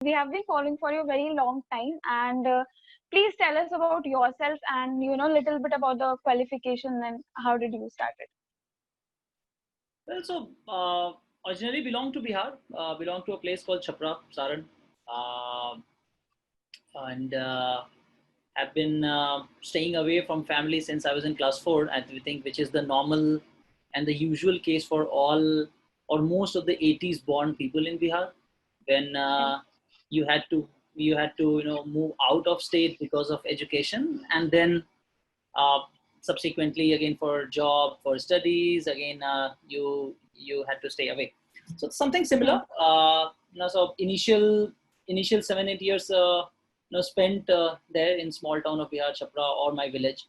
We have been following for a very long time, and please tell us about yourself and little bit about the qualification and how did you start it. Well, so originally belong to Bihar, belong to a place called Chhapra, Saran, uh, and have been staying away from family since I was in class four. I think which is the normal and the usual case for all or most of the 80s born people in Bihar. When Yeah. you had to move out of state because of education, and then uh, subsequently again for job, for studies, again you had to stay away. So it's something Hmm. similar. So initial 7 8 years spent there in small town of Bihar, Chapra, or my village.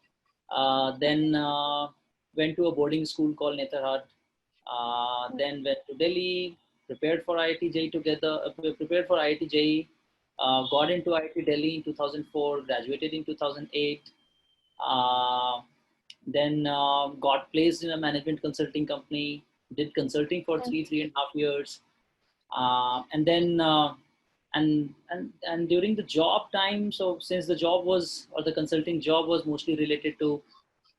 Then went to a boarding school called Netarhat. Then went to Delhi, prepared for IIT JEE together, prepared for IIT JEE, got into IIT Delhi in 2004, graduated in 2008. Uh, then got placed in a management consulting company, did consulting for Hmm. 3.5 years. And then and during the job time, so since the job was, or the consulting job was mostly related to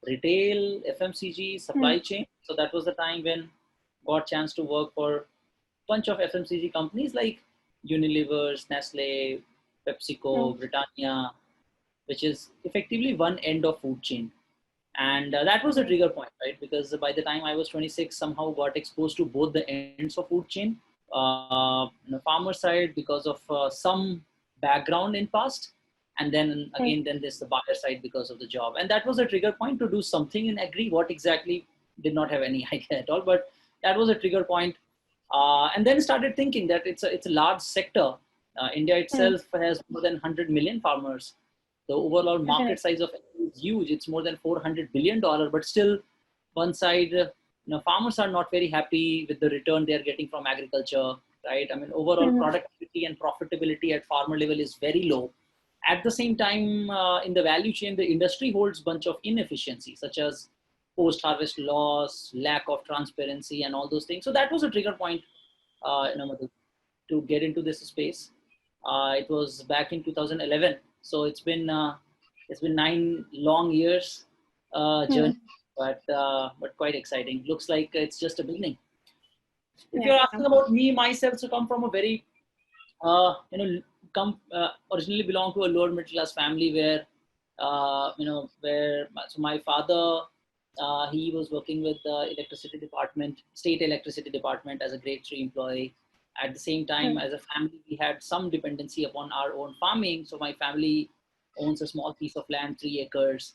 retail, FMCG, Hmm. supply chain. So that was the time when got chance to work for bunch of FMCG companies like Unilever, Nestle, Hmm. PepsiCo, Britannia, which is effectively one end of food chain. And that was a Right. trigger point, right? Because by the time I was 26, somehow got exposed to both the ends of food chain. On the farmer side because of some background in past, and then Hmm. again then there's the buyer side because of the job, and that was a trigger point to do something in agri. What exactly, did not have any idea at all, but that was a trigger point. And then started thinking that it's a large sector. India Hmm. itself has more than 100 million farmers. The overall market Definitely. size of it is huge. It's more than $400 billion, but still, one side, farmers are not very happy with the return they are getting from agriculture, right? I mean, overall Hmm. productivity and profitability at farmer level is very low. At the same time, in the value chain, the industry holds bunch of inefficiencies such as post-harvest loss, lack of transparency, and all those things. So that was a trigger point, Madhu, to get into this space. It was back in 2011, so it's been 9 long years Hmm. journey, but quite exciting. Looks like it's just a beginning. If Yeah. you're asking about me myself, so come from a very uh, you know come originally belong to a lower middle class family where so my father, he was working with the electricity department, state electricity department, as a grade 3 employee. At the same time, Hmm. as a family, we had some dependency upon our own farming. So my family owns a small piece of land, 3 acres.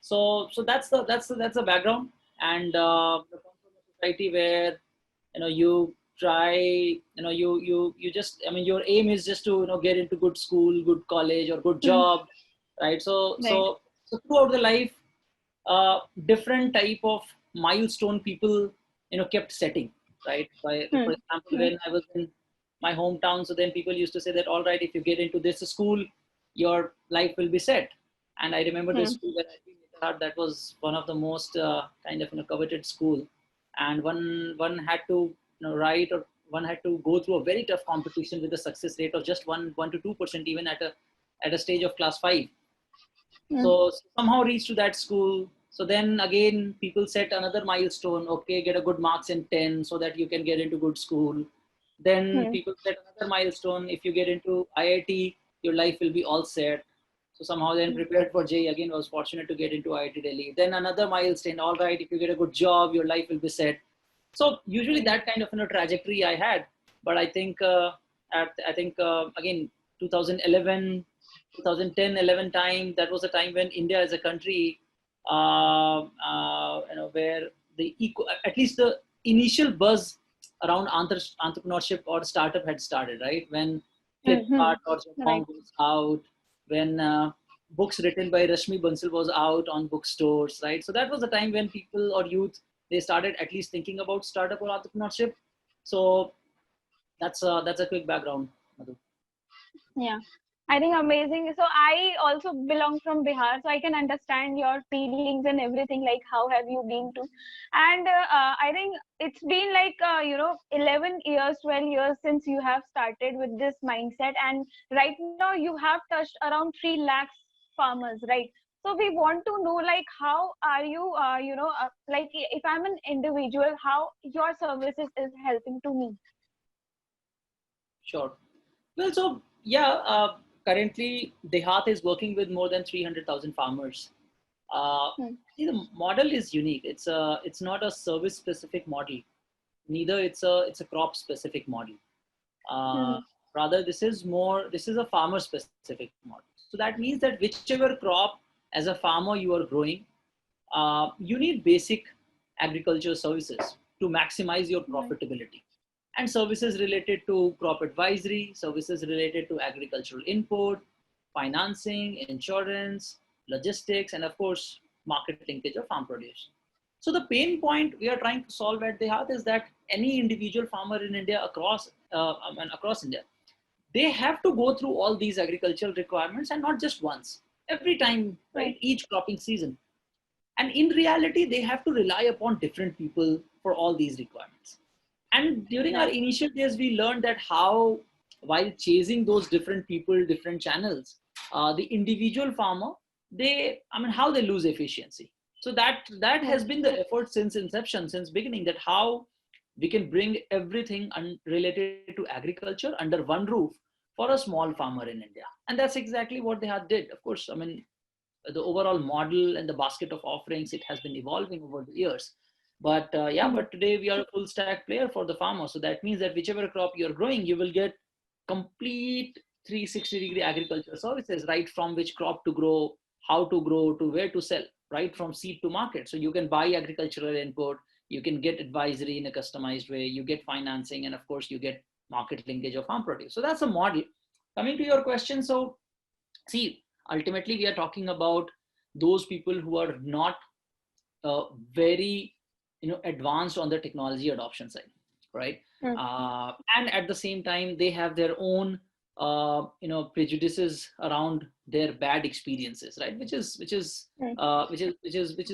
So that's the background. And I come from a society where you try, you just, I mean, your aim is just to get into good school, good college, or good Hmm. job, right? so Right. so so throughout the life, different type of milestone people kept setting, right? For Hmm. example, Hmm. when I was in my hometown, so then people used to say that, all right, if you get into this school, your life will be set. And I remember this Hmm. school that I been, that was one of the most kind of coveted school. And one had to write, or one had to go through a very tough competition with a success rate of just 1 to 2%, even at a stage of class 5. Hmm. So somehow reach to that school. So then again, people set another milestone. Okay, get a good marks in 10 so that you can get into good school. Then Hmm. people set another milestone. If you get into IIT, your life will be all set. So somehow then Hmm. prepared for J again, was fortunate to get into IIT Delhi. Then another milestone. All right, if you get a good job, your life will be set. So usually Right. that kind of trajectory I had. But I think again, 2011, 2010, 11 time, that was a time when India as a country, where at least the initial buzz around entrepreneurship or startup had started, right? When Hmm. Hmm. Flipkart or Right. Zomato was out, when books written by Rashmi Bansal was out on bookstores, right? So that was the time when people or youth, they started at least thinking about startup or entrepreneurship. So that's a quick background, Madhu. Yeah. I think amazing. So I also belong from Bihar, so I can understand your feelings and everything. Like, how have you been to? And I think it's been like 11 years, 12 years since you have started with this mindset, and right now you have touched around 3 lakhs farmers, right? So we want to know, like, how are you? Like, if I'm an individual, how your services is helping to me? Sure. Well, so yeah, currently Dehat is working with more than 300,000 farmers. Uh, Hmm. See, the model is unique. It's not a service specific model. Neither it's a crop specific model. Uh, Hmm. Rather, this is a farmer specific model. So that means that whichever crop as a farmer you are growing, you need basic agriculture services to maximize your Right. profitability, and services related to crop advisory, services related to agricultural input, financing, insurance, logistics, and of course market linkage of farm produce. So the pain point we are trying to solve at Dehat is that any individual farmer in India across India, they have to go through all these agricultural requirements, and not just once, every time, Right. right? Each cropping season. And in reality, they have to rely upon different people for all these requirements. And during our Right. initial days, we learned that how, while chasing those different people, different channels, the individual farmer, how they lose efficiency. So that Right. has been the effort since inception, since beginning, that how we can bring everything related to agriculture under one roof for a small farmer in India. And that's exactly what they had did. Of course, the overall model and the basket of offerings, it has been evolving over the years. But yeah, Hmm. but today we are a full stack player for the farmer. So that means that whichever crop you're growing, you will get complete 360-degree agriculture services, right from which crop to grow, how to grow, to where to sell, right from seed to market. So you can buy agricultural input, you can get advisory in a customized way, you get financing, and of course you get market linkage of farm produce. So that's a model. Coming to your question, so see, ultimately we are talking about those people who are not very advanced on the technology adoption side, right? Hmm. And at the same time they have their own prejudices around their bad experiences, right? Hmm. Which is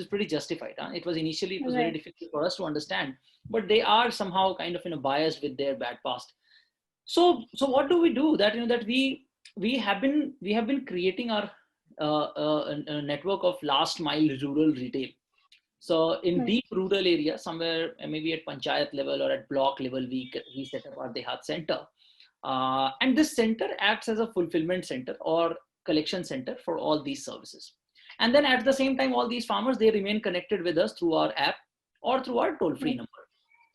pretty justified, huh? It was very Right. difficult for us to understand, but they are somehow kind of biased with their bad past. So what do we do? That that we have been creating our a network of last mile rural retail. So in Hmm. deep rural areas, somewhere maybe at panchayat level or at block level, we set up our Dehat center, and this center acts as a fulfillment center or collection center for all these services. And then at the same time, all these farmers, they remain connected with us through our app or through our toll free Hmm. number.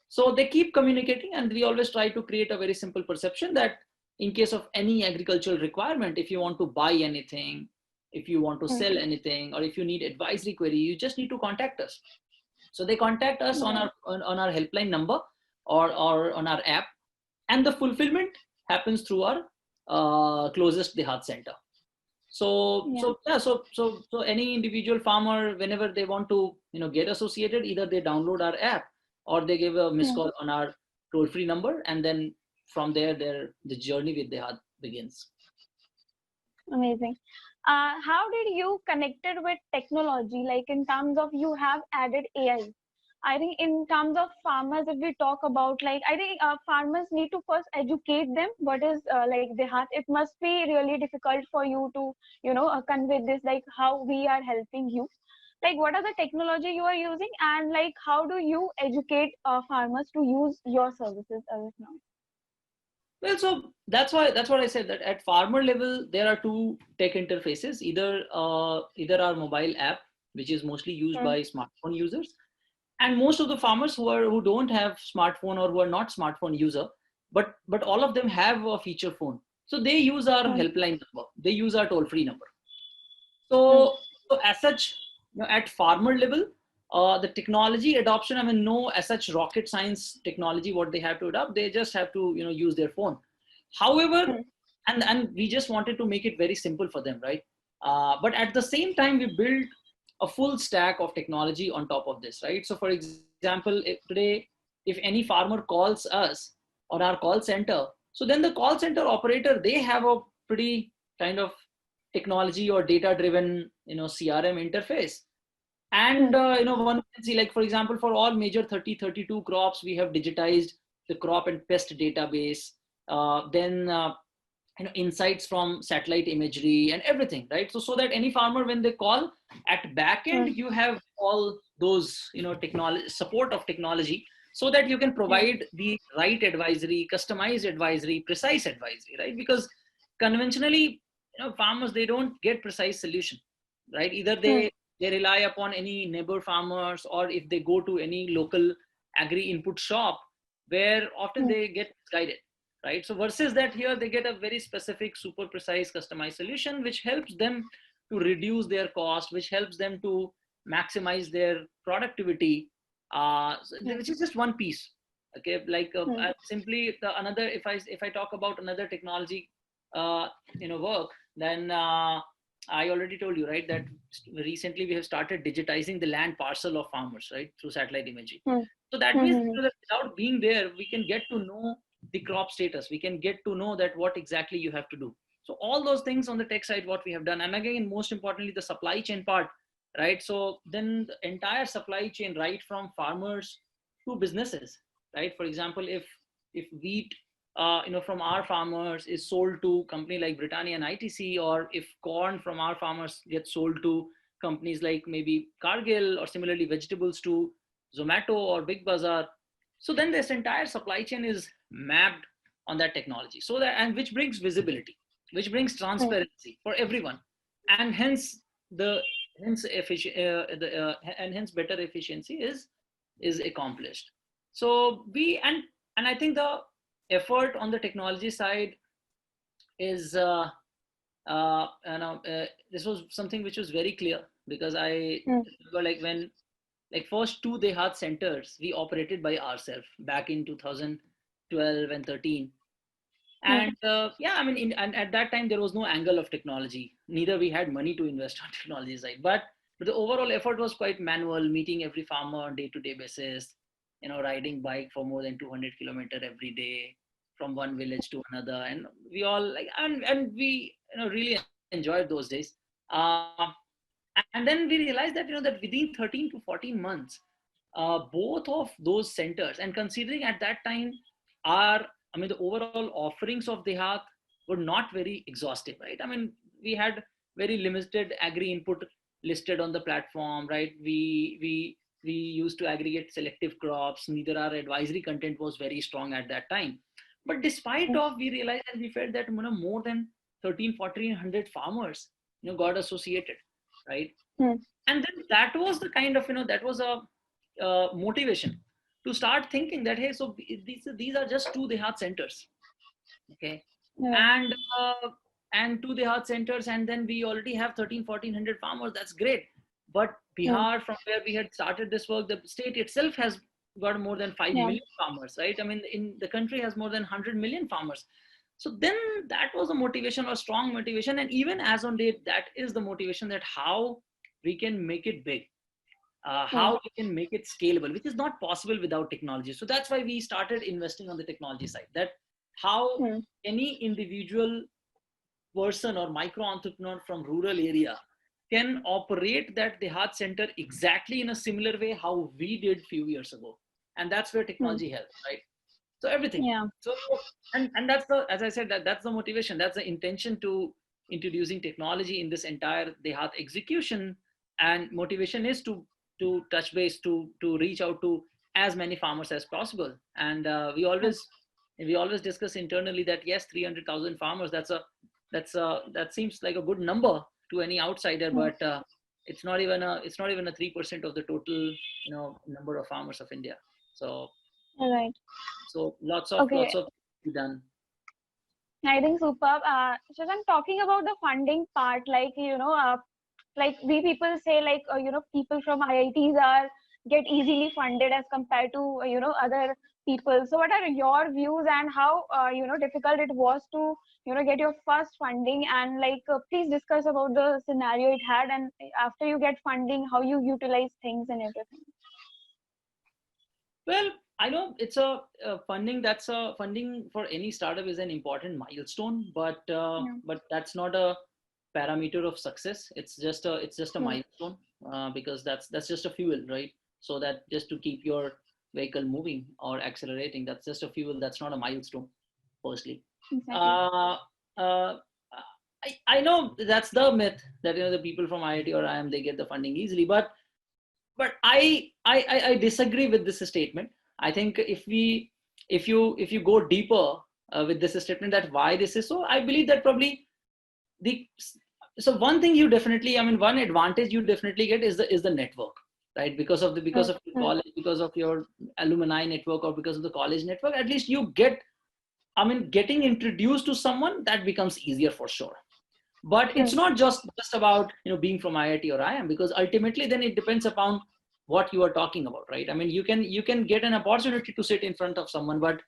So they keep communicating, and we always try to create a very simple perception that in case of any agricultural requirement, if you want to buy anything, if you want to Hmm. sell anything, or if you need advisory query, you just need to contact us. So they contact us on Right. our helpline number, or on our app, and the fulfillment happens through our closest Dehat center. So Yeah. so yeah, so any individual farmer, whenever they want to get associated, either they download our app or they give a missed Hmm. call on our toll free number, and then from there the journey with Dehat begins. Amazing. How did you connected with technology? Like, in terms of you have added AI. I think in terms of farmers, if we talk about, like, I think farmers need to first educate them what is like they have. It must be really difficult for you to convey this, like how we are helping you. Like, what are the technology you are using, and like how do you educate farmers to use your services as of now? Well, so that's what I said, that at farmer level there are two tech interfaces, either our mobile app, which is mostly used Hmm. by smartphone users, and most of the farmers who don't have smartphone or who are not smartphone user, but all of them have a feature phone, so they use our Hmm. helpline number, they use our toll free number. Hmm. So as such, at farmer level, the technology adoption, no as such rocket science technology what they have to adopt, they just have to use their phone. However, Hmm. and we just wanted to make it very simple for them, right? But at the same time, we build a full stack of technology on top of this, right? So for example, if any farmer calls us or our call center, so then the call center operator, they have a pretty kind of technology or data driven, CRM interface. And one can see, like, for example, for all major 32 crops, we have digitized the crop and pest database. Then insights from satellite imagery and everything, right? So that any farmer, when they call at back end, you have all those technology, support of technology, so that you can provide the right advisory, customized advisory, precise advisory, right? Because conventionally, farmers, they don't get precise solution, right? Either they rely upon any neighbor farmers, or if they go to any local agri input shop, where often they get guided, right? So versus that, here they get a very specific, super precise, customized solution, which helps them to reduce their cost, which helps them to maximize their productivity, which is just one piece. Okay, like simply another. If I talk about another technology, work, then I already told you, right, that recently we have started digitizing the land parcel of farmers, right, through satellite imagery. So that means that without being there, we can get to know the crop status. We can get to know that what exactly you have to do. So all those things on the tech side, what we have done. And again, most importantly, the supply chain part, right? So then the entire supply chain, right from farmers to businesses, right? For example, if wheat, from our farmers is sold to company like Britannia and ITC, or if corn from our farmers gets sold to companies like maybe Cargill, or similarly vegetables to Zomato or Big Bazaar. So then this entire supply chain is mapped on that technology. So that, and which brings visibility, which brings transparency for everyone, and hence hence better efficiency is accomplished. So and I think the effort on the technology side is this was something which was very clear, because I remember, like, when, like, first 2 Dehat centers we operated by ourselves back in 2012 and 13. And I mean, and at that time there was no angle of technology, neither we had money to invest on technology side, but the overall effort was quite manual, meeting every farmer on day-to-day basis, riding bike for more than 200 kilometers every day from one village to another. And we all, like, and we really enjoyed those days. And then we realized that that within 13 to 14 months, both of those centers, and considering at that time the overall offerings of Dehat were not very exhaustive, right? I mean, we had very limited agri input listed on the platform, right? We used to aggregate selective crops. Neither our advisory content was very strong at that time. But despite of, we realized and we felt that more than 1,400 farmers got associated, right? And then that was the kind of that was a motivation to start thinking that, hey, so these are just 2 Dehat centers, okay? And 2 Dehat centers, and then we already have 1,400 farmers. That's great. But Bihar, from where we had started this work, the state itself has got more than 5 million farmers, right? I mean, in the country has more than 100 million farmers. So then that was a motivation, or strong motivation. And even as on date, that is the motivation, that how we can make it big, how we can make it scalable, which is not possible without technology. So that's why we started investing on the technology side, that how any individual person or micro entrepreneur from rural area can operate that Dehat center exactly in a similar way how we did few years ago. And that's where technology helps, right? So everything. So and that's the, as I said, that's the motivation, that's the intention to introducing technology in this entire Dehat execution. And motivation is to touch base, to reach out to as many farmers as possible. And we always discuss internally that yes, 300,000 farmers, that seems like a good number to any outsider, but it's not even a 3% of the total number of farmers of India. So right. So lots of done. I think superb. So I'm talking about the funding part, like like we people say, like people from IITs get easily funded as compared to other people. So what are your views, and how difficult it was to get your first funding, and like please discuss about the scenario it had, and after you get funding, how you utilize things and everything. Well, I know it's a funding. That's a funding for any startup is an important milestone, Yeah. but that's not a parameter of success. It's just a Yeah. milestone, because that's just a fuel, right? So that just to keep your vehicle moving or accelerating, that's just a fuel. That's not a milestone, firstly. Exactly. Uh, uh, I know that's the myth that the people from IIT or IIM they get the funding easily, but I disagree with this statement. I think if you go deeper with this statement that why this is so, I believe that probably the so one thing you definitely, I mean, one advantage you definitely get is the network, right? Because Right. of your Right. college, because of your alumni network, or because of the college network, at least you get, I mean, getting introduced to someone that becomes easier for sure. But it's Right. not just about being from IIT or IIM, because ultimately then it depends upon what you are talking about, right? I mean, you can get an opportunity to sit in front of someone, but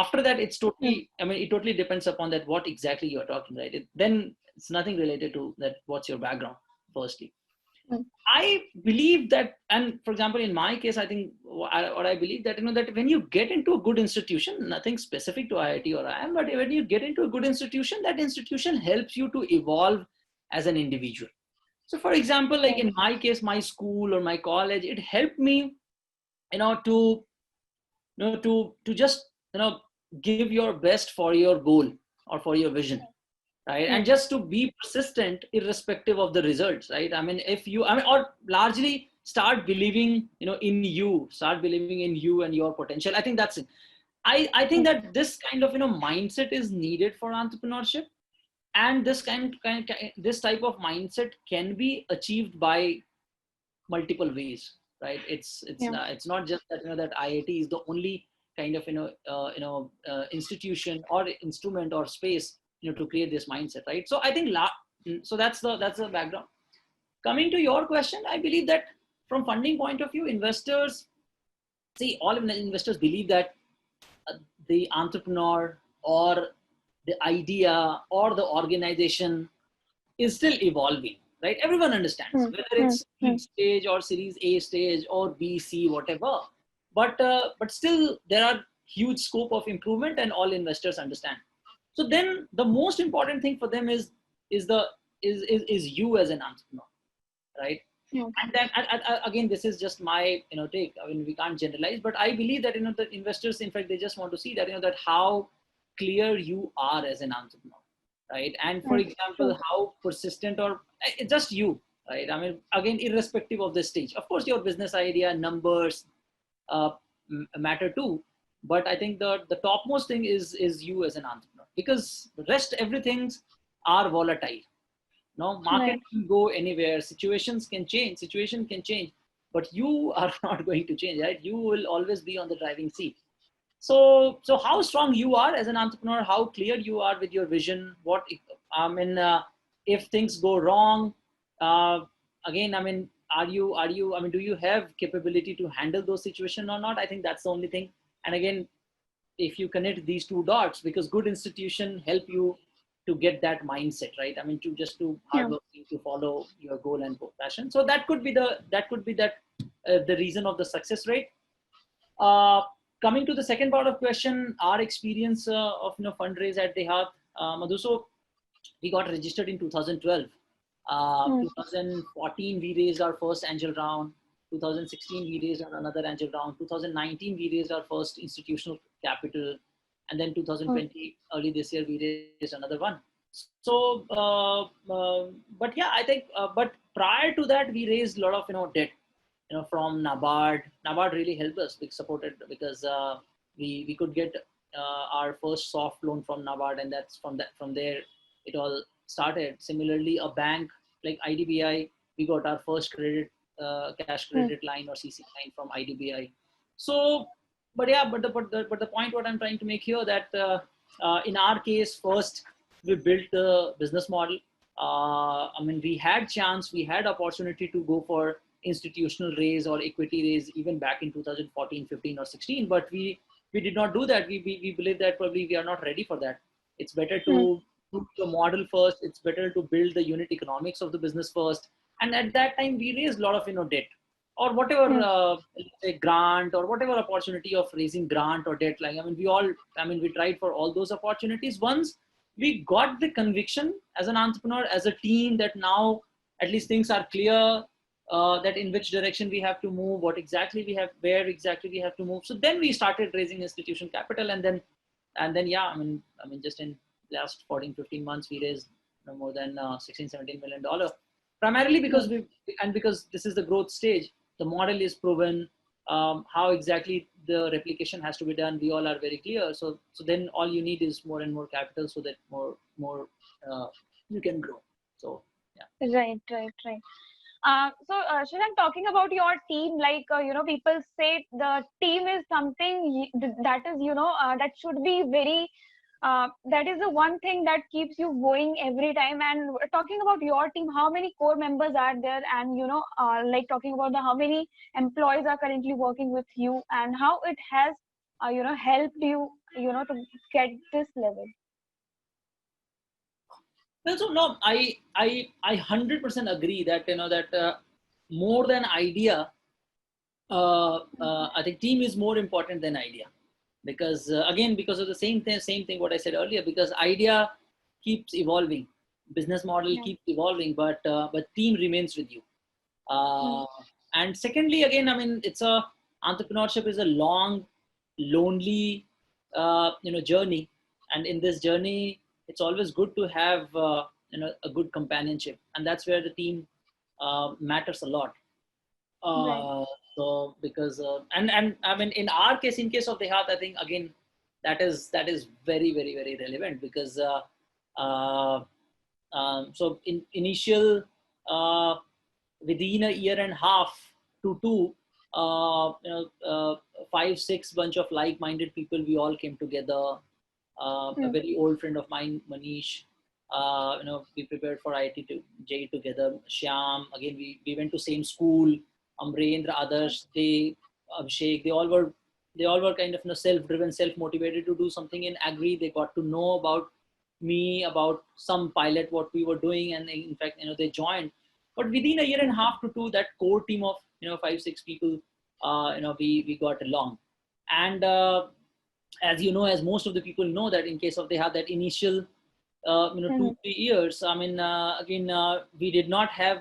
after that it's Right. totally, I mean, it totally depends upon that what exactly you're talking, right? Then it's nothing related to that what's your background, firstly. Right. I believe that, and for example, in my case, I think what I believe that that when you get into a good institution, nothing specific to IIT or IIM, but when you get into a good institution, that institution helps you to evolve as an individual. So, for example, like Right. in my case, my school or my college, it helped me, to just give your best for your goal or for your vision, right? And Right. just to be persistent irrespective of the results, right? I mean, if you, I mean, or largely start believing in you, start believing in you and your potential. I think that's it. I think Right. that this kind of mindset is needed for entrepreneurship, and this type of mindset can be achieved by multiple ways, right? Yeah. It's not just that that IIT is the only kind of institution or instrument or space to create this mindset, right? So I think so that's the background. Coming to your question, I believe that from funding point of view, investors, see, all investors believe that uh, the entrepreneur or the idea or the organization is still evolving, right? Everyone understands Right. whether Right. it's Right. seed stage or Series A stage or B, C, whatever. But still, there are huge scope of improvement, and all investors understand. So then, the most important thing for them is the is you as an entrepreneur, right? Yeah. And then again, this is just my take. I mean, we can't generalize, but I believe that the investors, in fact, they just want to see that that how clear you are as an entrepreneur, right? And for Right. example, True. how persistent, or it's just you, right? I mean, again, irrespective of the stage, of course your business idea, numbers, uh, matter too, but I think the topmost thing is you as an entrepreneur, because the rest everything's are volatile. No, market Right. can go anywhere, situation can change, but you are not going to change, right? You will always be on the driving seat. So how strong you are as an entrepreneur, how clear you are with your vision, what I mean, if things go wrong, uh, again, I mean, are you, I mean, do you have capability to handle those situations or not? I think that's the only thing. And again, if you connect these two dots, because good institution help you to get that mindset, right? I mean, to just to Yeah. hard working to follow your goal and passion. So that could be the reason of the success rate. uh, Coming to the second part of question, our experience of fundraise at Dehat, Madhu. So we got registered in 2012. Right. 2014 we raised our first angel round. 2016 we raised another angel round. 2019 we raised our first institutional capital, and then Right. 2020 early this year we raised another one. So, but yeah, I think. But prior to that, we raised a lot of debt, from NABARD. NABARD really helped us. We supported because we could get our first soft loan from NABARD, and that's from there it all started. Similarly, a bank like IDBI, we got our first cash Right. credit line or CC line from IDBI. So, but yeah, but the point what I'm trying to make here that in our case, first we built the business model. I mean, we had chance, we had opportunity to go for institutional raise or equity raise even back in 2014, 15, or 16, but we did not do that. We believe that probably we are not ready for that. It's better Right. to do the model first. It's better to build the unit economics of the business first. And at that time, we raised a lot of debt or whatever, Hmm. let's say grant or whatever opportunity of raising grant or debt. Like, I mean, we tried for all those opportunities. Once we got the conviction as an entrepreneur, as a team, that now at least things are clear, that in which direction we have to move, where exactly we have to move. So then we started raising institution capital, and then yeah, I mean, just in last 14, 15 months, we raised more than 16, $17 million, primarily because Hmm. because this is the growth stage. The model is proven. How exactly the replication has to be done, we all are very clear. So then all you need is more and more capital, so that more uh, you can grow. So yeah. Right, right, right. Shilan, talking about your team, like, people say the team is something that is, that should be very, that is the one thing that keeps you going every time. And talking about your team, how many core members are there? And, like talking about how many employees are currently working with you and how it has, helped you, to get this level. Well, so no, I 100% agree that that more than idea, I think team is more important than idea, because again, because of the same thing what I said earlier, because idea keeps evolving, business model Yeah. keeps evolving, but team remains with you. Mm. uh, and secondly, again, I mean, entrepreneurship is a long, lonely journey, and in this journey it's always good to have a good companionship, and that's where the team matters a lot. Right. uh, so because and I mean, in our case, in case of the heart, I think again that is very, very, very relevant, because uh, so in initial, uh, within a year and a half to two, 5, 6 bunch of like-minded people, we all came together. A Mm. very old friend of mine, Manish, we prepared for IIT to JEE together. Shyam, again, we went to same school. Amrendra, others, Abhishek, they all were kind of self-driven, self-motivated to do something in agri. They got to know about me, about some pilot what we were doing, and in fact, they joined. But within a year and a half to two, that core team of 5, 6 people, we got along. And as you know, as most of the people know, that in case of they have that initial Mhm. 2, 3 years, I mean, again, we did not have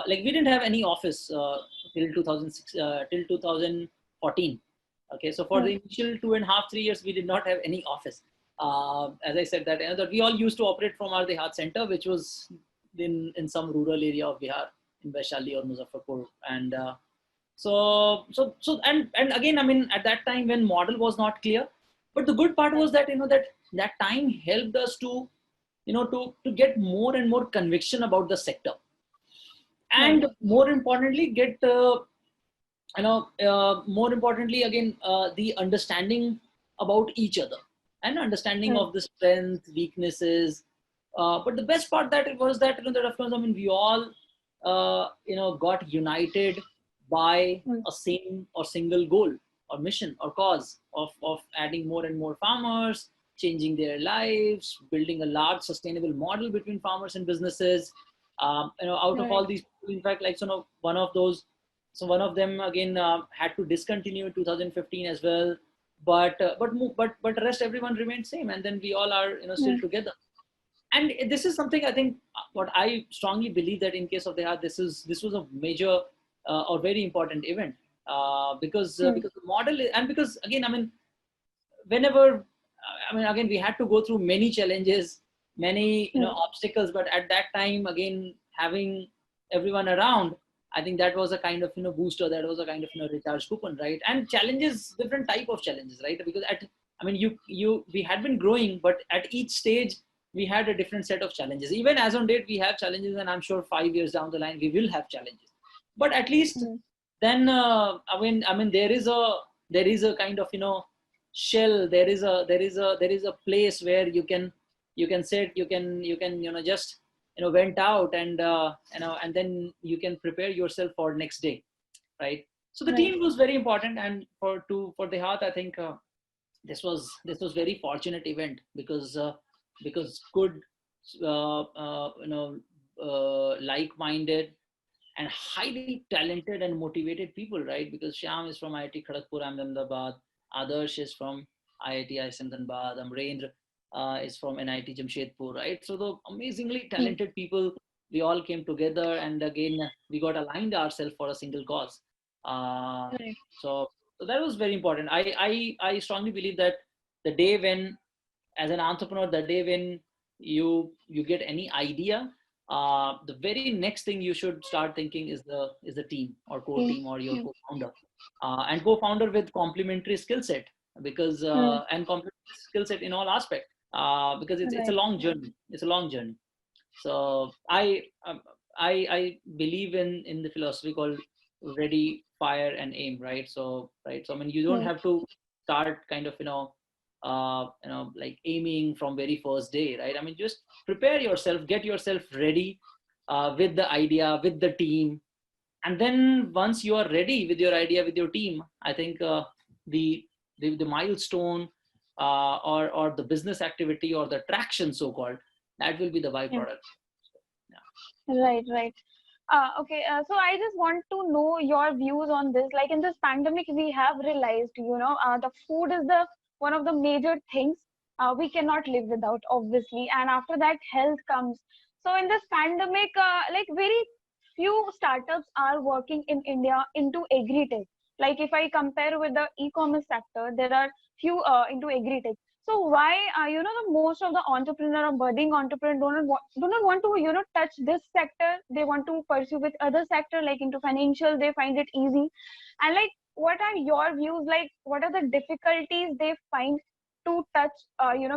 like, we didn't have any office till 2006, till 2014. Okay, so for Mm. the initial 2.5, 3 years, we did not have any office. As I said, that we all used to operate from our Dehat center, which was in some rural area of Bihar, in Vaishali or Muzaffarpur. And and again, I mean, at that time when model was not clear, but the good part was that that time helped us to to get more and more conviction about the sector, Right. and more importantly, get more importantly, again, the understanding about each other, and understanding Mm. of the strength, weaknesses. But the best part that it was that that, of course, I mean, we all got united by Mm. a same or single goal or mission or cause of adding more and more farmers, changing their lives, building a large sustainable model between farmers and businesses. Out of Right. all these people, in fact, like, one of them, again, had to discontinue in 2015 as well. But the rest, everyone remained same, and then we all are still Mm. together. And this is something, I think, what I strongly believe, that in case of the heart, this was a major or very important event, Mm. because the model and because, again, I mean, whenever, I mean, again, we had to go through many challenges, many Mm. obstacles, but at that time, again, having everyone around, I think that was a kind of booster, that was a kind of recharge coupon, right? And challenges, different type of challenges, right? Because I mean, we had been growing, but at each stage we had a different set of challenges. Even as on date, we have challenges, and I'm sure 5 years down the line we will have challenges. But at least Mm. then, I mean, there is a kind of shell. There is a place where you can sit, you can just went out, and and then you can prepare yourself for next day, right? So the Right. team was very important, and for the heart, I think this was very fortunate event, because good, like-minded and highly talented and motivated people, right? Because Shyam is from IIT Kharagpur, Ahmedabad. Adarsh is from IIT Ahmedabad. Amrendra is from NIT Jamshedpur, right? So the amazingly Hmm. talented people, we all came together, and again we got aligned ourselves for a single cause. Uh, Right. so, so that was very important. I strongly believe that the day when, as an entrepreneur, the day when you get any idea, the very next thing you should start thinking is the team or core Hmm. team or your Hmm. co-founder, and co-founder with complementary skill set, because Hmm. and complementary skill set in all aspect, because it's a Right. long journey. It's a long journey. So I believe in the philosophy called ready, fire, and aim, right? So right. So I mean, you don't Hmm. have to start kind of like aiming from very first day, right? I mean, just prepare yourself, get yourself ready with the idea, with the team, and then once you are ready with your idea, with your team, I think the, the milestone, or the business activity or the traction, so called, that will be the Yeah. byproduct. Yeah. Right. Right. Okay, so I just want to know your views on this. Like in this pandemic, we have realized, the food is the one of the major things we cannot live without, obviously. And after that, health comes. So in this pandemic, like very few startups are working in India into agri-tech. Like if I compare with the e-commerce sector, there are few into agri-tech. So why, the most of the entrepreneur or budding entrepreneur do not want to, touch this sector. They want to pursue with other sector like into financial. They find it easy. And like, what are your views? Like, what are the difficulties they find to touch,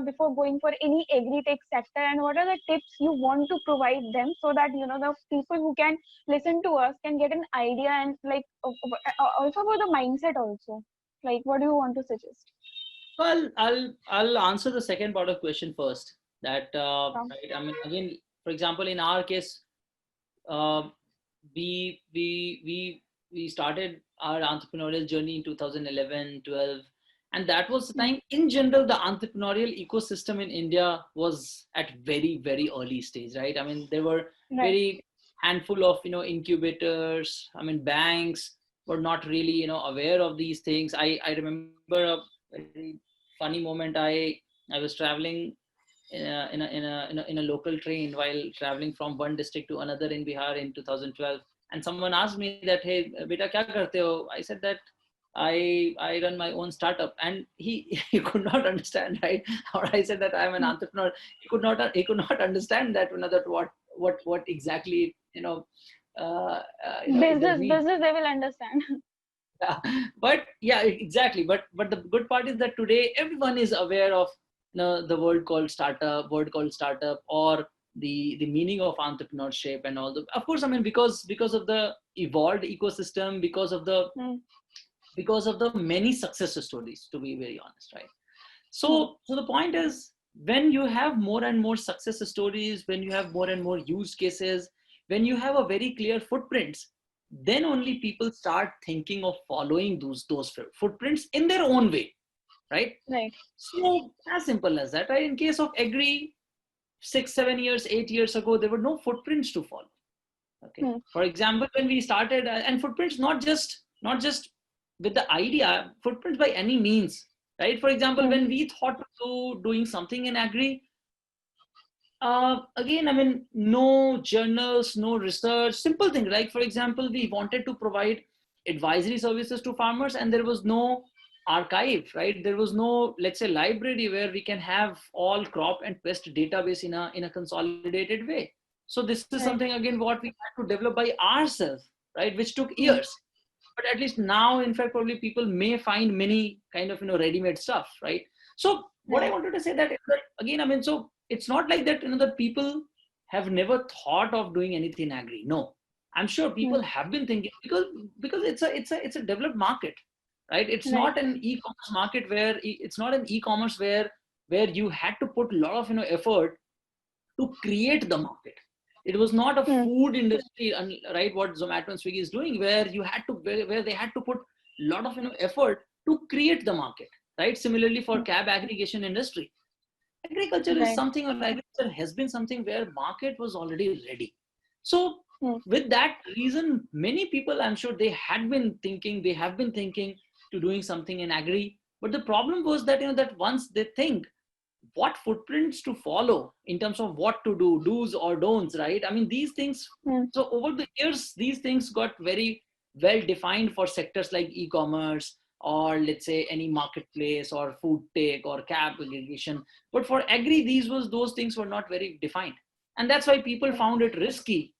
before going for any agri-tech sector? And what are the tips you want to provide them so that, the people who can listen to us can get an idea and like also about the mindset also. Like, what do you want to suggest? Well, I'll answer the second part of question first. That Um, right. I mean, again, for example, in our case, uh, we we we we started our entrepreneurial journey in 2011, 12, and that was the mm, time. In general, the entrepreneurial ecosystem in India was at very very early stage, right? I mean, there were right. very handful of incubators. I mean, banks were not really aware of these things. I remember a very funny moment. I was traveling in a local train while traveling from one district to another in Bihar in 2012, and someone asked me that, "Hey, beta, kya karte ho?" I said that I run my own startup, and he he could not understand, right? Or I said that I'm an Mm. entrepreneur. He could not understand that that what exactly it does mean. Business, they will understand. Yeah. But yeah, exactly. But the good part is that today everyone is aware of the word called startup, or the meaning of entrepreneurship and all the. Of course, I mean, because of the evolved ecosystem, Mm, because of the many success stories, to be very honest, right? mm, So the point is, when you have more and more success stories, when you have more and more use cases, when you have a very clear footprints, then only people start thinking of following those footprints in their own way, right? right. So as simple as that, right? In case of agri, 6, 7 years, 8 years ago, there were no footprints to follow. Okay. Mm, For example, when we started, and footprints not just with the idea, footprints by any means, right? For example, mm, when we thought to doing something in agri, again, I mean, no journals, no research, simple thing. Like, for example, we wanted to provide advisory services to farmers, and there was no archive, right? There was no, let's say, library where we can have all crop and pest database in a consolidated way. So this is right. something again what we had to develop by ourselves, right? Which took Mm, years. But at least now, in fact, probably people may find many kind of ready-made stuff, right? So what I right. wanted to say that is that, again, I mean, so it's not like that that people have never thought of doing anything agri. No, I'm sure Mm, people have been thinking, because it's a developed market, right? It's right. not an e-commerce market where it's not an e-commerce where you had to put a lot of effort to create the market. It was not a Mm, food industry, right? What Zomato and Swiggy is doing, where where they had to put a lot of effort to create the market, right? Similarly, for mm, cab aggregation industry, agriculture is right. something, or agriculture has been something where market was already ready. So with that reason, many people, I'm sure they have been thinking to doing something in agri. But the problem was that, that once they think what footprints to follow in terms of what to do, do's or don'ts, right? I mean, these things, so over the years, these things got very well defined for sectors like e-commerce, or let's say any marketplace or food tech or cab aggregation. But for agri, those things were not very defined. And that's why people found it risky.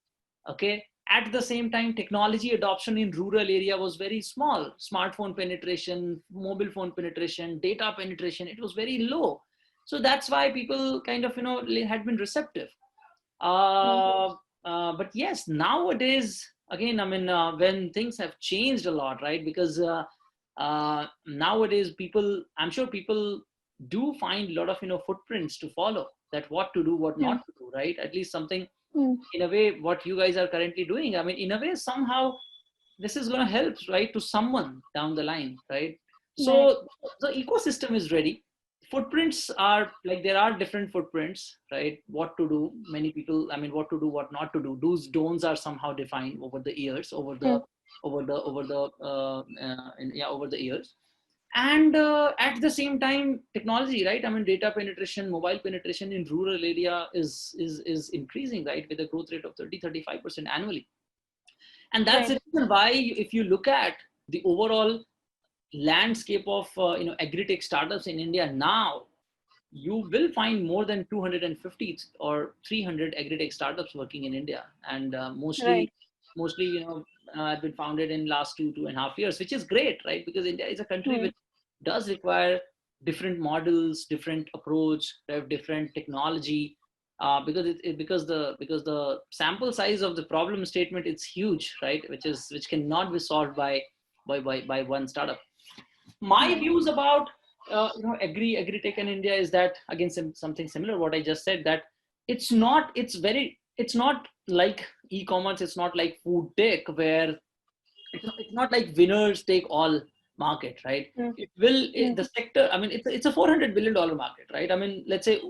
Okay. At the same time, technology adoption in rural area was very small. Smartphone penetration, mobile phone penetration, data penetration, it was very low. So that's why people kind of, had been receptive. But yes, nowadays, again, I mean, when things have changed a lot, right? Because nowadays I'm sure people do find a lot of, footprints to follow, that what to do, what not to do, right? At least something in a way, what you guys are currently doing. I mean, in a way, somehow this is going to help, right, to someone down the line, right? So the ecosystem is ready. Footprints are like, there are different footprints, right? What to do, many people, I mean, what to do, what not to do, do's don'ts are somehow defined over the years, over the over the years. And at the same time, technology, right? I mean, data penetration, mobile penetration in rural area is increasing, right, with a growth rate of 30-35% annually. And that's the reason why, if you look at the overall landscape of agri-tech startups in India now, you will find more than 250 or 300 agri-tech startups working in India, and mostly have been founded in last 2.5 years, which is great, right? Because India is a country which does require different models, different approach, different technology, because the sample size of the problem statement, it's huge, right? Which cannot be solved by one startup. My views about agri-tech in India is that, again, something similar what I just said, that it's not like e-commerce, it's not like food tech, where it's not like winners take all market, right? The sector, I mean, it's a $400 billion market, right? I mean, let's say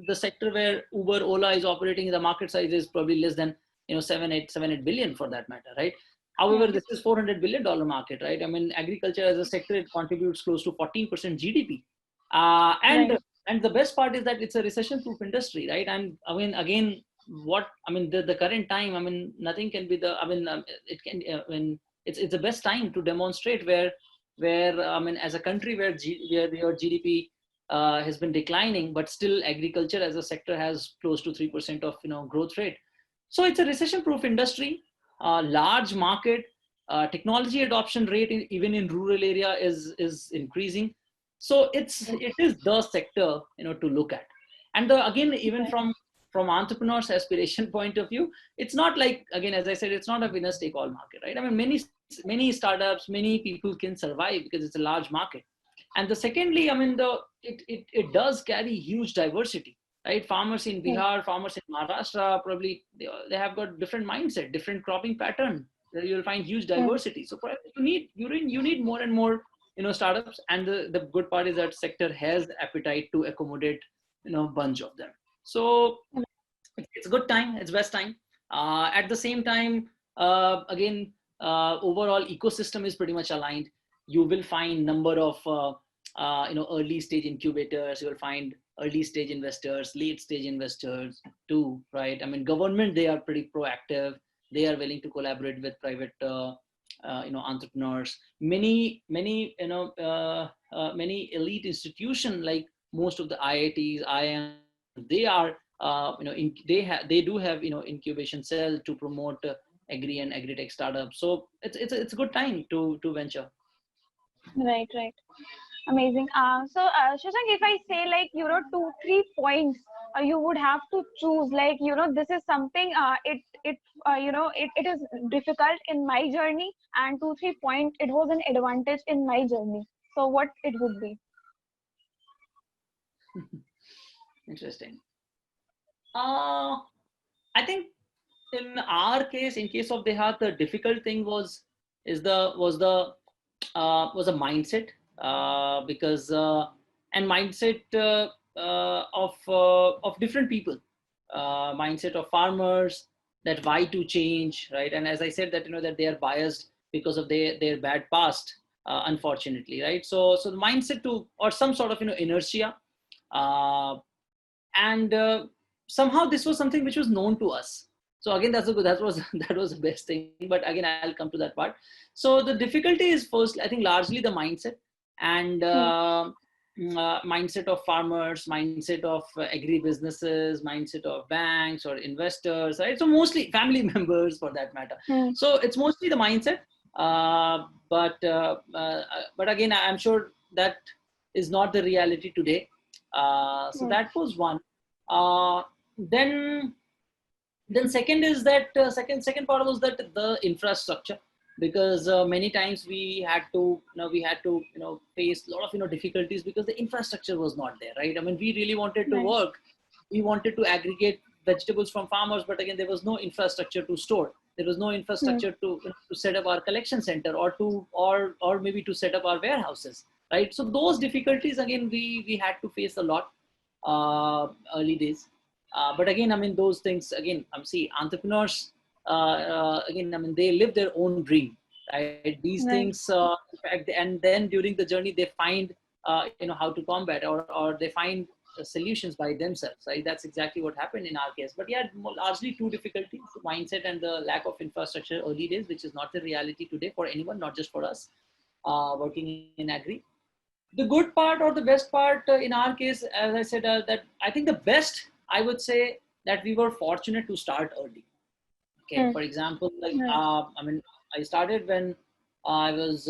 the sector where Uber, Ola is operating, the market size is probably less than 7-8 billion for that matter, right? However, this is $400 billion market, right? I mean, agriculture as a sector, it contributes close to 14% GDP. And the best part is that it's a recession-proof industry, right? And I mean, again, the current time, I mean, nothing can be it can, it's the best time to demonstrate where I mean, as a country where your GDP has been declining, but still agriculture as a sector has close to 3% of growth rate. So it's a recession-proof industry. Large market, technology adoption rate even in rural area is increasing. So it is the sector to look at. And again, even from entrepreneurs' aspiration point of view, it's not like, again, as I said, it's not a winner take all market, right? I mean, many startups, many people can survive because it's a large market. And the secondly, I mean, it does carry huge diversity, right? Farmers in Bihar, farmers in Maharashtra, probably they have got different mindset, different cropping pattern. You'll find huge diversity. So you need more and more startups. And the good part is that sector has appetite to accommodate bunch of them. So it's a good time. It's best time. At the same time, again, overall ecosystem is pretty much aligned. You will find number of early stage incubators. You will find early stage investors, late stage investors too, right? I mean, government, they are pretty proactive. They are willing to collaborate with private entrepreneurs. Many elite institutions, like most of the IITs, IIMs, they are they do have incubation cell to promote agri and agri-tech startups. So it's a good time to venture. Right. Amazing. So Shashank, if I say like 2-3 points, you would have to choose, like this is something it is difficult in my journey, and 2-3 point it was an advantage in my journey. So what it would be? Interesting. I think in our case, in case of Dehat, the difficult thing was a mindset, because and mindset of different people, mindset of farmers, that why to change, right? And as I said, that that they are biased because of their bad past, unfortunately, right? So the mindset to, or some sort of inertia, uh, and somehow this was something which was known to us. So again, that's a good, that was that was the best thing. But again, I'll come to that part. So the difficulty is, first, I think, largely the mindset, and Hmm. mindset of farmers, mindset of agri businesses, mindset of banks or investors, right? So mostly family members, for that matter. Hmm. So it's mostly the mindset. But again, I'm sure that is not the reality today. So Hmm. that was one. uh, then second is that, second part was that the infrastructure, because many times we had to face a lot of difficulties because the infrastructure was not there, right? I mean, we really wanted to Right. work, we wanted to aggregate vegetables from farmers, but again, there was no infrastructure to store, there was no Hmm. infrastructure to set up our collection center, or maybe to set up our warehouses, right? So those difficulties, again, we had to face a lot, early days. But again, I mean, those things, again, see, entrepreneurs, again, I mean, they live their own dream, right? These Right. things, in fact, and then during the journey, they find, how to combat, or they find solutions by themselves, right? That's exactly what happened in our case. But yeah, largely two difficulties: mindset and the lack of infrastructure early days, which is not the reality today for anyone, not just for us working in agri. The good part, or the best part, in our case, as I said, that I think the best, I would say, that we were fortunate to start early. Okay, Hmm. for example, like, Right. I mean, I started when I was,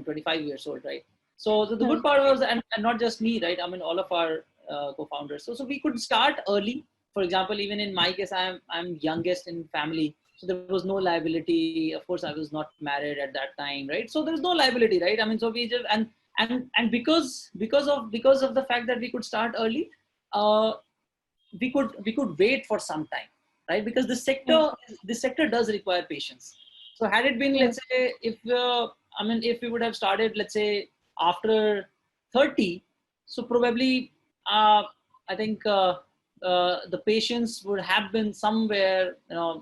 25 years old, right? So the Hmm. good part was, and not just me, right? I mean, all of our co-founders. So we could start early. For example, even in my case, I'm youngest in family, so there was no liability. Of course, I was not married at that time, right? So there was no liability, right? I mean, so we just, and because of the fact that we could start early, uh, we could wait for some time, right? Because Hmm. this sector does require patience. So had it been, Hmm. let's say, if we would have started, let's say, after 30, so probably, uh, I think, the patience would have been somewhere,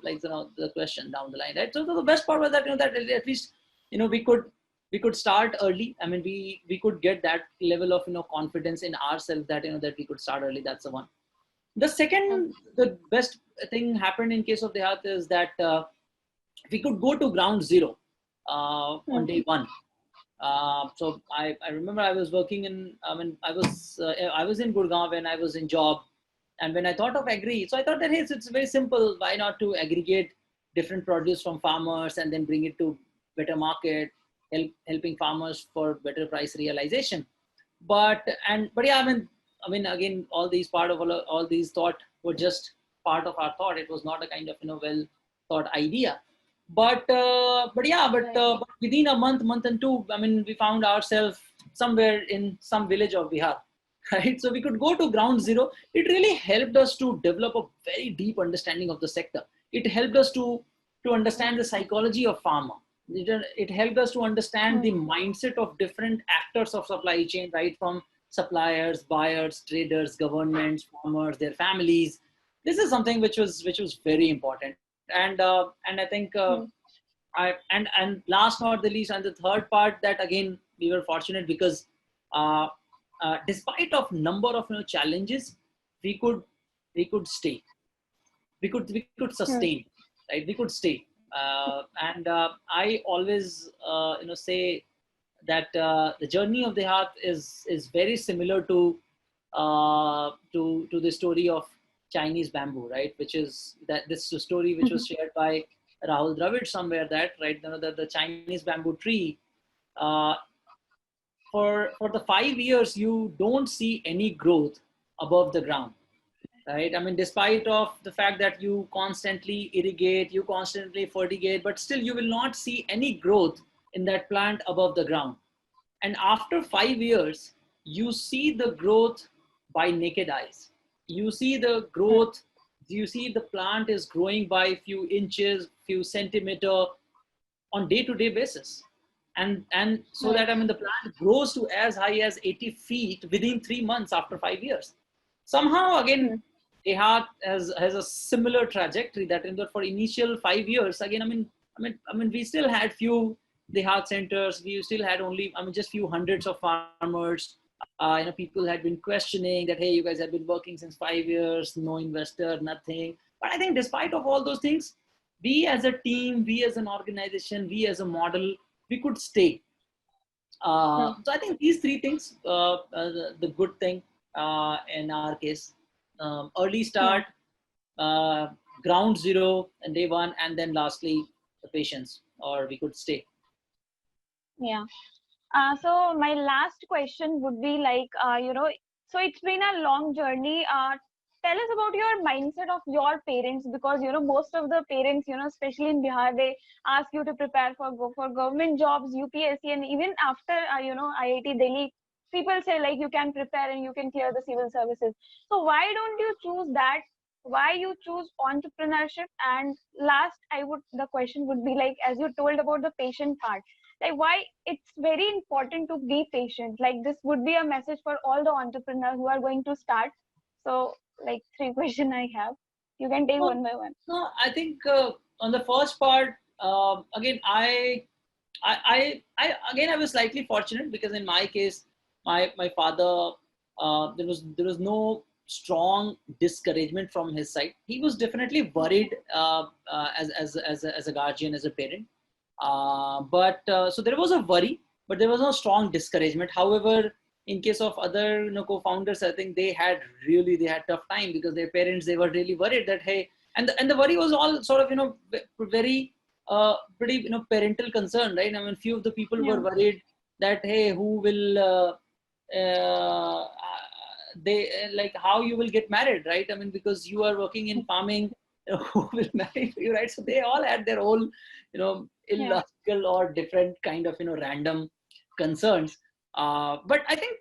like, the question down the line, right? So the best part was that, that at least, we could start early. I mean, we could get that level of confidence in ourselves, that that we could start early. That's the one. The best thing happened in case of the Dehat is that, we could go to ground zero on Hmm. day one. So I remember I was working in, I mean, I was in Gurgaon when I was in job. And when I thought of agri, so I thought that, hey, it's very simple. Why not to aggregate different produce from farmers and then bring it to better market, helping farmers for better price realization. But yeah, I mean, again, all these thought were just part of our thought. It was not a kind of well thought idea. But yeah, Right. but within a month and two, I mean, we found ourselves somewhere in some village of Bihar, right? So we could go to ground zero. It really helped us to develop a very deep understanding of the sector. It helped us to understand the psychology of farmer. It helped us to understand Hmm. the mindset of different actors of supply chain, right? From suppliers, buyers, traders, governments, farmers, their families. This is something which was very important. And I think, Hmm. and last not the least, and the third part, that again we were fortunate because, uh, despite of number of challenges, we could we could stay, we could Hmm. sustain, right? We could stay. And I always, say that, the journey of the heart is very similar to the story of Chinese bamboo, right? Which is that this is a story which Hmm. was shared by Rahul Dravid somewhere, that, right, the Chinese bamboo tree, uh, for the 5 years you don't see any growth above the ground, right? I mean, despite of the fact that you constantly irrigate, you constantly fertigate, but still you will not see any growth in that plant above the ground. And after 5 years, you see the growth by naked eyes. You see the growth, you see the plant is growing by a few inches, few centimeter on day-to-day basis. And so Right. that, I mean, the plant grows to as high as 80 feet within 3 months after 5 years. Somehow, again, Hmm. DeHaat has a similar trajectory that in the for initial 5 years, again, I mean, we still had few DeHaat centers. We still had only, I mean, just few hundreds of farmers. People had been questioning that, hey, you guys have been working since 5 years, no investor, nothing. But I think despite of all those things, we as a team, we as an organization, we as a model, we could stay. Mm. So I think these three things, the good thing in our case, early Yeah. start, uh, ground zero and day one, and then lastly the patience, or we could stay. Yeah. So my last question would be like, so it's been a long journey. Tell us about your mindset of your parents, because most of the parents, especially in Bihar, they ask you to prepare for go for government jobs, UPSC, and even after IIT Delhi, people say like you can prepare and you can clear the civil services. So why don't you choose that? Why you choose entrepreneurship? And last, the question would be like, as you told about the patient part, like why it's very important to be patient. Like this would be a message for all the entrepreneurs who are going to start. So like three question I have, you can take No, one by one. no, I think on the first part, again, I was slightly fortunate because in my case, my father, there was no strong discouragement from his side. He was definitely worried as a guardian, as a parent. But so there was a worry, but there was no strong discouragement. However, in case of other co-founders, I think they had tough time because their parents, they were really worried that, hey, and the worry was all sort of very pretty parental concern, right? I mean, few of the people Yeah. were worried that, hey, who will uh, they like how you will get married, right? I mean, because you are working in farming, who will marry you, right? So they all had their own Yeah. illogical or different kind of random concerns. But I think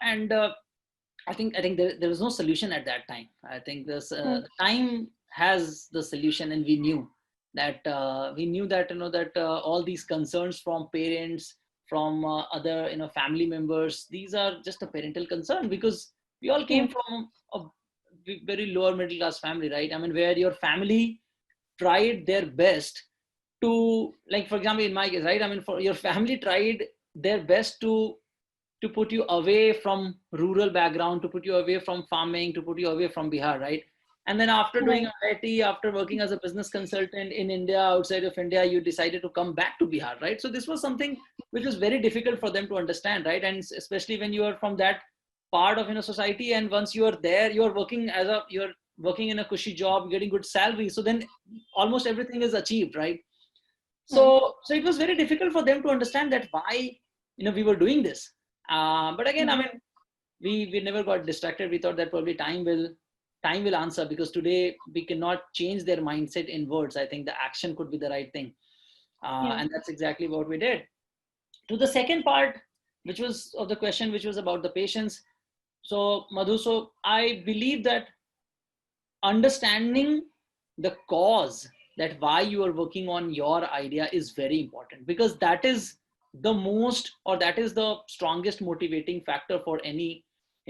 and I think there was no solution at that time. I think this Mm. time has the solution, and we knew that that all these concerns from parents, from other family members, these are just a parental concern, because we all came Mm. from a very lower middle class family, right? I mean, where your family tried their best to, like, for example, in my case, right? I mean, for your family tried their best to put you away from rural background, to put you away from farming, to put you away from Bihar, right? And then after doing Right. IIT, after working as a business consultant in India, outside of India, you decided to come back to Bihar, right? So this was something which was very difficult for them to understand, right? And especially when you are from that part of society, and once you are there, you're working in a cushy job, getting good salary. So then almost everything is achieved, right? Mm. So it was very difficult for them to understand that why we were doing this. But again, I Mm. mean, we never got distracted. We thought that probably time will answer, because today we cannot change their mindset in words. I think the action could be the right thing, Yeah. and that's exactly what we did. To the second part, which was of the question, which was about the patients. So Madhu, so I believe that understanding the cause, that why you are working on your idea, is very important, because that is the most, or that is the strongest motivating factor for any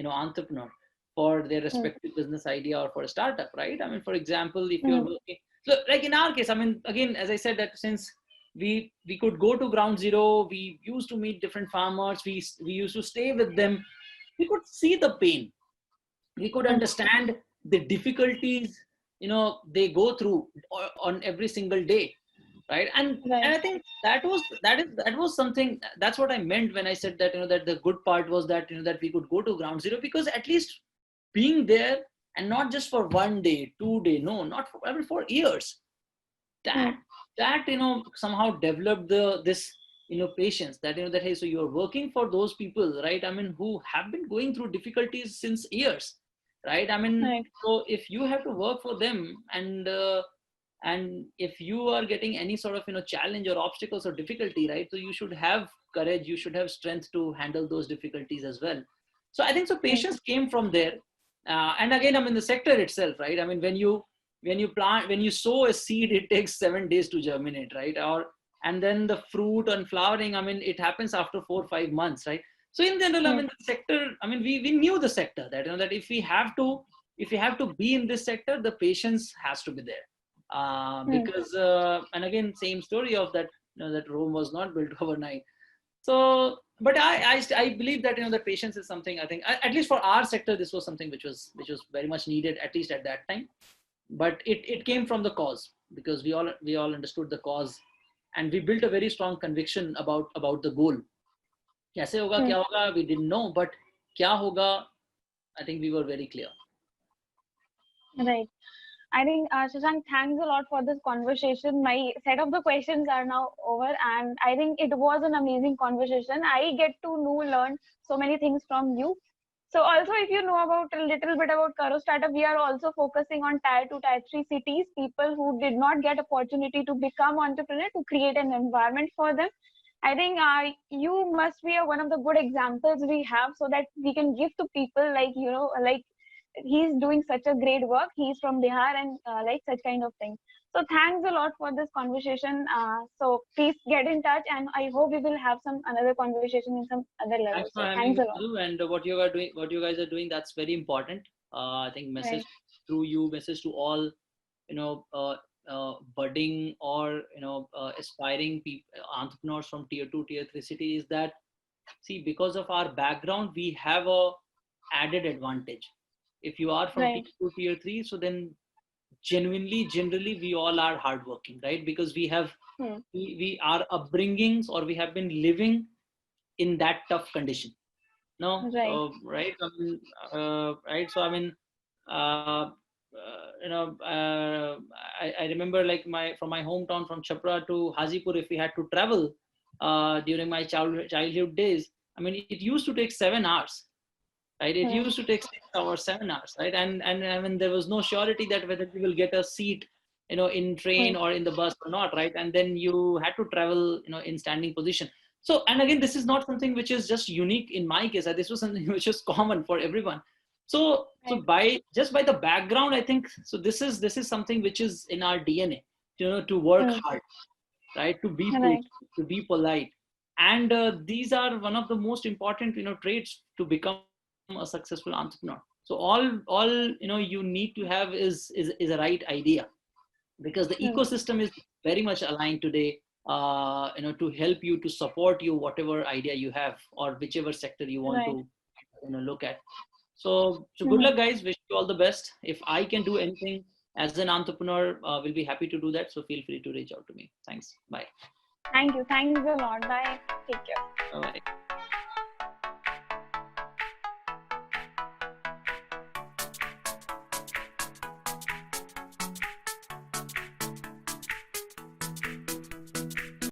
entrepreneur, for their Mm. respective business idea or for a startup, right? I mean, for example, if you're Mm. working, so like in our case, I mean, again, as I said, that since we could go to ground zero, we used to meet different farmers, we used to stay with them, we could see the pain, we could Mm. understand the difficulties they go through on every single day, right? And Right. I think that was something, that's what I meant when I said that that the good part was that that we could go to ground zero, because at least being there, and not just for 1 day 2 day, no, not for, I mean, for years, that Mm. that somehow developed this patience, that that, hey, so you're working for those people, right? I mean, who have been going through difficulties since years, right? I mean, Right. so if you have to work for them, and if you are getting any sort of challenge or obstacles or difficulty, right, so you should have courage, you should have strength to handle those difficulties as well. So I think so Right. patience came from there. And again, I mean, the sector itself, right? I mean, when you sow a seed, it takes 7 days to germinate, right? And then the fruit and flowering, I mean, it happens after 4 or 5 months, right? So in general, I Mm. mean, the sector, I mean, we knew the sector, that that if we have to if you have to be in this sector, the patience has to be there. Because and again, same story of that, that Rome was not built overnight. So, but I believe that, that patience is something, I think, at least for our sector, this was something which was very much needed, at least at that time. But it came from the cause, because we all understood the cause, and we built a very strong conviction about the goal. कैसे होगा, क्या होगा, we didn't know, but क्या होगा, I think we were very clear. Right. I think, Shashank, thanks a lot for this conversation. My set of the questions are now over, and I think it was an amazing conversation. I get to learn so many things from you. So also, if you know about a little bit about Karo Startup, we are also focusing on tier 2, tier 3 cities, people who did not get opportunity to become entrepreneur, to create an environment for them. I think you must be one of the good examples we have, so that we can give to people like, like he's doing such a great work. He's from Bihar and like such kind of thing. So thanks a lot for this conversation. So please get in touch, and I hope we will have some another conversation in some other level. Thanks for So having thanks me, a lot. Madhu, and what you guys are doing, that's very important. I think message Right. through you, message to all, budding or aspiring entrepreneurs from tier 2, tier 3 cities, that see, because of our background, we have a added advantage. If you are from tier Right. 2, tier 3, so then generally we all are hardworking, right? Because Hmm. we our upbringings, or we have been living in that tough condition. No, Right. right? I mean, right. So I mean, uh, I remember, like, from my hometown, from Chapra to Hajipur, if we had to travel during my childhood days, I mean, it used to take 7 hours, right? It Hmm. used to take 6 hours, 7 hours, right? And I mean, there was no surety that whether you will get a seat, in Hmm. train or in the bus or not, right? And then you had to travel, in standing position. So, and again, this is not something which is just unique in my case. This was something which is common for everyone. So Right. by the background, I think so. This is something which is in our DNA, to work Hmm. hard, right? To be Right. patient, to be polite, and these are one of the most important, traits to become a successful entrepreneur. So all you need to have is a right idea, because the Hmm. ecosystem is very much aligned today, to help you, to support you, whatever idea you have, or whichever sector you want Right. to look at. So good Hmm. luck, guys. Wish you all the best. If I can do anything as an entrepreneur, we'll be happy to do that. So feel free to reach out to me. Thanks. Bye. Thank you. Thanks a lot. Bye. Take care. Bye.